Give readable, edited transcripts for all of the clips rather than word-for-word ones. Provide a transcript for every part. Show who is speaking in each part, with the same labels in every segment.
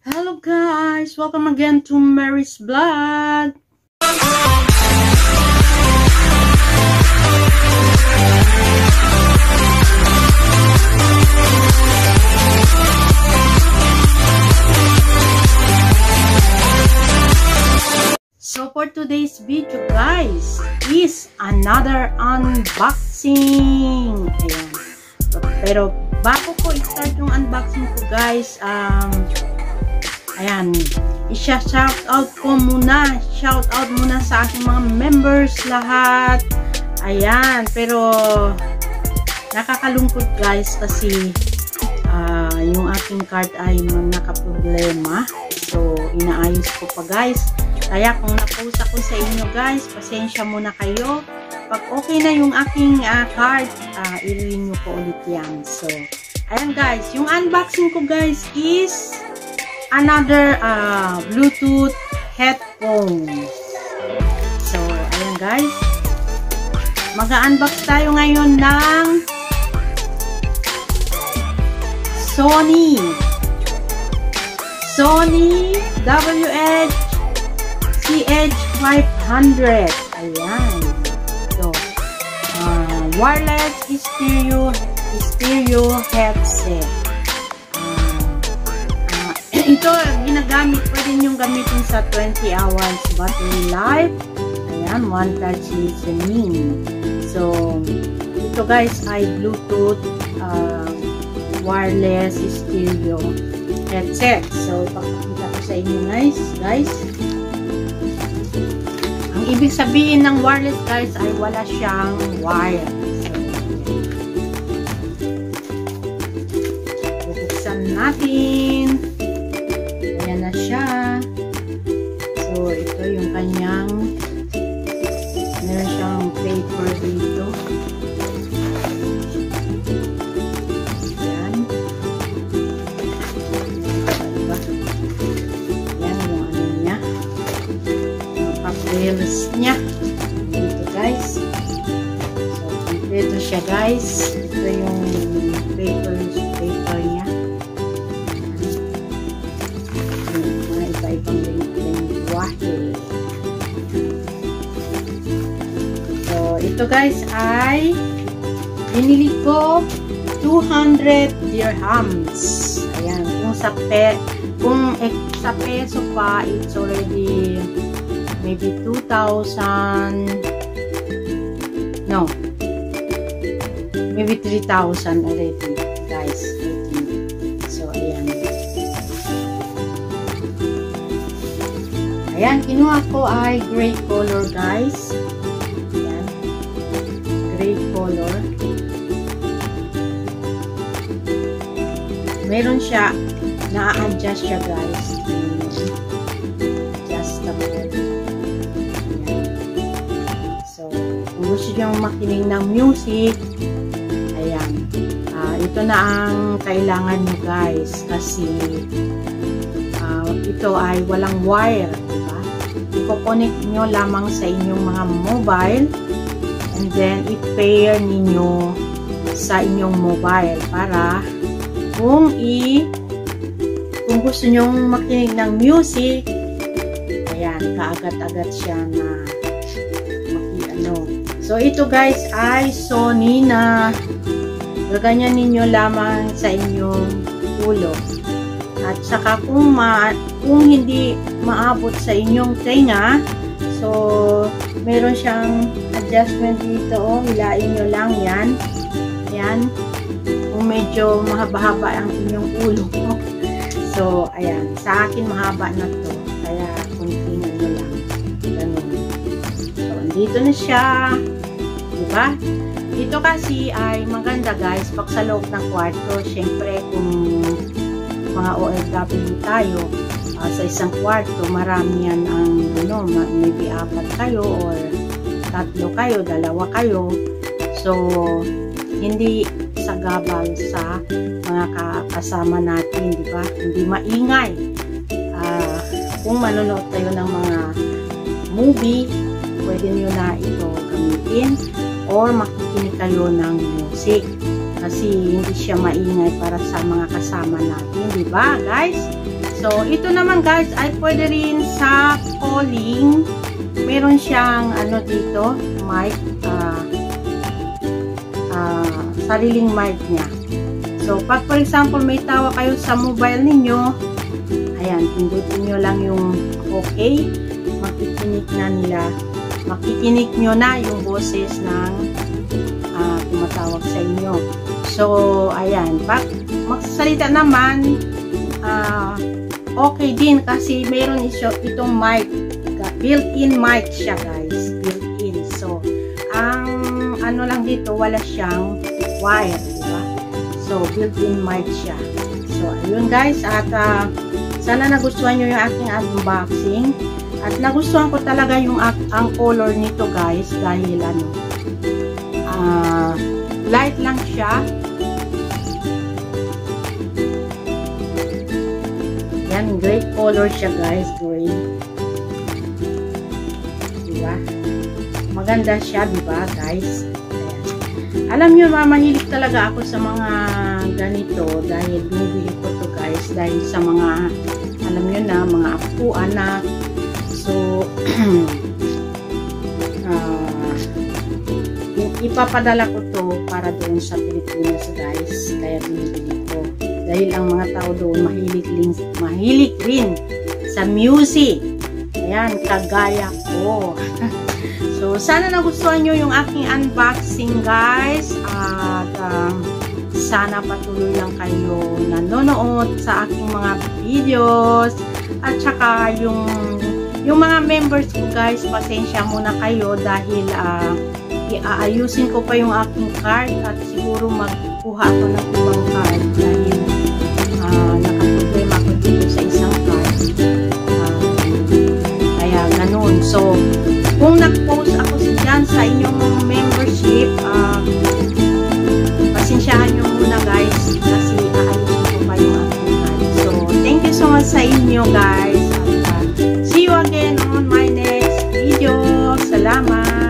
Speaker 1: Hello guys! Welcome again to Mary's Vlog! So for today's video guys, is another unboxing! Ayan. Pero bago ko i-start yung unboxing ko guys, ayan, i-shout out ko muna. Shout out muna sa aking mga members lahat. Ayan, pero nakakalungkot guys kasi yung aking card ay nakaproblema. So, inaayos ko pa guys. Kaya kung na-post ako sa inyo guys, pasensya muna kayo. Pag okay na yung aking card, i-renew ko ulit yan. So, ayan guys, yung unboxing ko guys is another Bluetooth headphones. So, ayan guys. Mag-unbox tayo ngayon ng Sony WH-CH500. Ayan. So, wireless stereo headset. Ito, ginagamit, pwede nyo gamitin sa 20 hours battery life. Ayan, one touch listening. So, ito guys ay Bluetooth wireless stereo headset. So, ipakita ko sa inyo guys. Ang ibig sabihin ng wireless guys ay wala siyang wire. So, bubuksan natin. Ayan na siya. So, ito yung kanyang meron siyang paper dito. Ayan. Diba? Ayan yung ano niya. Yung papeles niya. Dito guys. So, kompleto siya guys. Ito yung paper niya. Ibang lengguwahe. So, ito guys ay binili ko 200 dirhams. Ayan, kung sa peso pa, it's already maybe 2,000. No. Maybe 3,000 already, guys. So, ayan. Ayan, kinuha ko ay gray color guys. Ayan. Gray color. Meron siya, na-adjust siya guys. Adjustable. Ayan. So, kung gusto nyo makinig ng music, ayan. Ito na ang kailangan nyo guys. Kasi, ito ay walang wire. I-connect nyo lamang sa inyong mga mobile and then i-pair ninyo sa inyong mobile para kung gusto nyo makinig ng music, ayan, kaagad-agad siya na So, ito guys ay Sony na gaganyan ninyo lamang sa inyong ulo. At saka kung hindi maabot sa inyong tenga, so meron siyang adjustment dito. Hilain nyo lang yan. Yan. Kung medyo mahaba-haba ang inyong ulo mo. So, ayan. Sa akin mahaba na to. Kaya, kunting ano lang. Ganun. So, dito na siya. Diba? Ito kasi ay maganda guys. Pag sa loob ng kwarto, syempre kung mga OFW tayo, sa isang kwarto, marami yan ang maybe 4 kayo or 3 kayo, 2 kayo. So, hindi sagabal sa mga kasama natin, di ba? Hindi maingay. Kung manonood kayo ng mga movie, pwede nyo na ito gamitin or makikinig kayo ng music. Kasi hindi siya maingay para sa mga kasama natin, di ba guys? So, ito naman guys ay pwede rin sa calling. Meron siyang ano dito, mic, sariling mic niya. So, pag for example may tawa kayo sa mobile ninyo, ayan, pindutin nyo lang yung okay, makikinig nyo na yung boses ng tumatawag sa inyo. So, ayan, pag magsasalita naman, okay din kasi meron itong mic, built-in mic siya guys, built-in. So, ang ano lang dito, wala siyang wire, diba? So, built-in mic siya. So, ayun guys, at sana nagustuhan nyo yung aking unboxing. At nagustuhan ko talaga yung ang color nito guys, dahil ano, light lang siya. Yan, great color siya guys, gray. Diba? Maganda siya, diba guys? Ayan. Alam nyo, mahilig talaga ako sa mga ganito dahil binibili ko to guys dahil sa mga, alam nyo na, mga apo, anak. So, ipapadala ko to para doon sa Pilipinas guys, kaya binibili ko. Dahil ang mga tao doon mahilig rin sa music. Ayan, kagaya ko. So, sana nagustuhan nyo yung aking unboxing guys. At sana patuloy lang kayo nanonood sa aking mga videos. At saka yung mga members ko guys, pasensya muna kayo dahil aayusin ko pa yung aking card at siguro magkuha ako ng ibang card dahil nakaproblema ako dito sa isang card. Kaya ganun. So, kung nag-post ako dyan sa inyong membership, pasensyahan nyo muna guys kasi aayusin ko pa yung aking card. So, thank you so much sa inyo guys. At see you again on my next video. Salamat!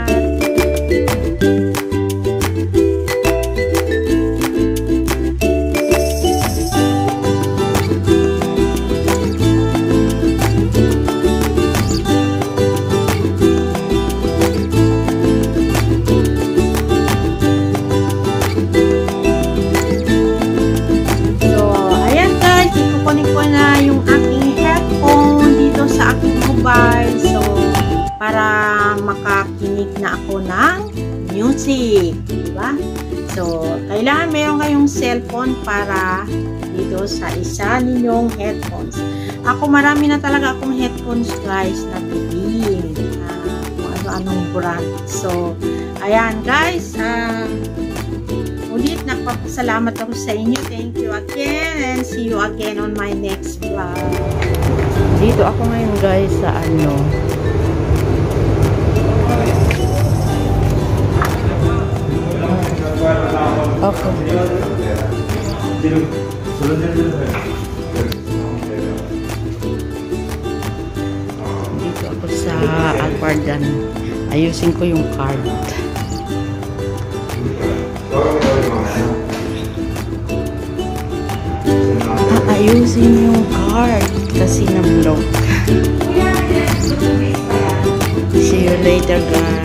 Speaker 1: So, para makakinig na ako ng music, diba? So, kailangan meron kayong cellphone para dito sa isa ninyong headphones. Ako, marami na talaga akong headphones guys na bili, kung ano-anong brand. So, ayan guys, ulit nagpapasalamat ako sa inyo. Thank you again and see you again on my next vlog. Dito ako ngayon guys sa ano, okay. Dito ako sa Alpardan, ayusin ko yung card. Ayusin yung card kasi na-block. See you later guys.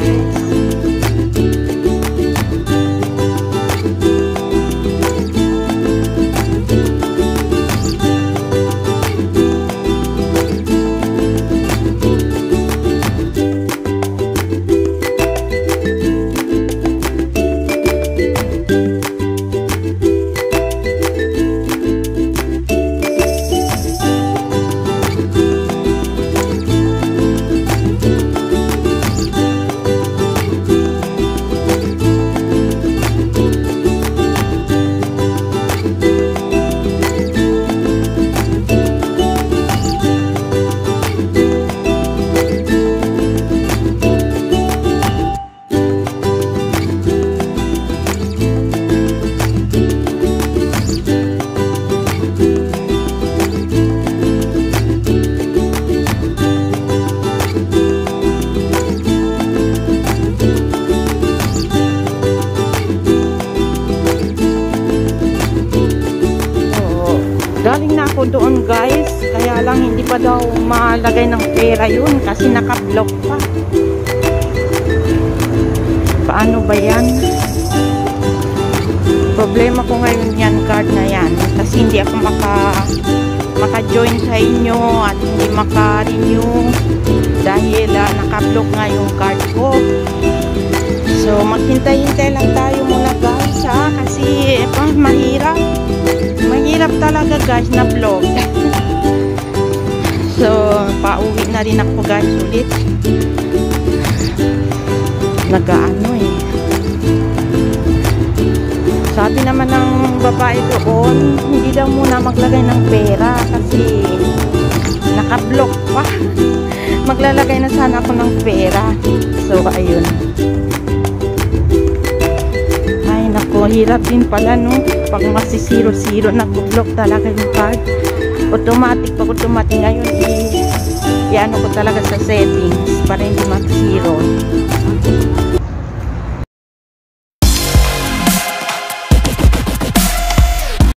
Speaker 1: Galing na ako doon guys, kaya kaya lang hindi pa daw malagay ng pera yun kasi naka-block pa. Paano ba yan? Problema ko ngayon yan, card na yan, kasi hindi ako maka-join sa inyo at hindi maka-renew dahil naka-block nga yung card ko. So maghintay-hintay lang tayo muna guys kasi mahirap talaga guys na vlog. So pauwi na rin ako guys ulit. Nagaano sabi naman ng babae doon, hindi daw muna maglagay ng pera kasi naka-block pa. Maglalagay na sana ako ng pera. So ayun. Ay naku, hirap din pala no pag masi-zero nag-block talaga yung card. Automatic ngayon i-ano ko talaga sa settings para hindi mag-zero.